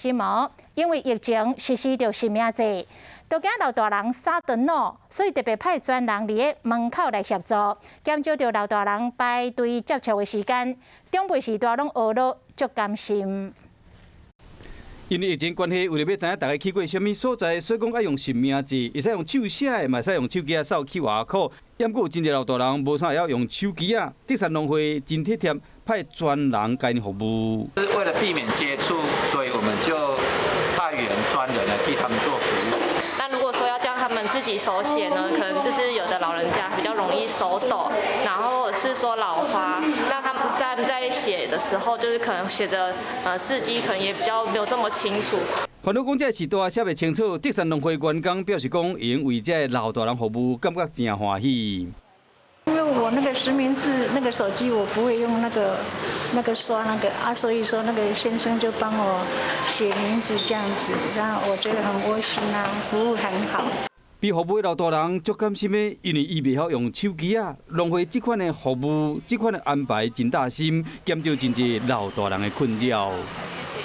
心毛，因为疫情实施着生命制，都惊老大人杀顿脑，所以特别派专人伫个门口来协助，减少着老大人排队接触的时间，长辈时代拢学了足甘心。 因为疫情关系，为了要知影大家去过什么所在，所以讲爱用实名制，会使用手写的，嘛会使用手机啊扫 QR code。抑过有真侪老大人无啥会晓用手机啊。德山农会真贴贴派专人介服务。是为了避免接触，所以我们就派员专人来替他们做服务。 那如果说要叫他们自己手写呢，可能就是有的老人家比较容易手抖，然后或者是说老花，那他们在写的时候，就是可能写的字迹可能也比较没有这么清楚。烦恼讲这时代写袂清楚，德山农会员工表示讲，已经为这老大人服务，感觉真欢喜。 因为我那个实名制那个手机我不会用那个刷那个啊，所以说那个先生就帮我写名字这样子，然后我觉得很窝心啊，服务很好。被服务的老大人足甘心的，因为伊袂晓用手机啊。农会这款的服务，这款的安排真大心，减少真侪老大人的困扰。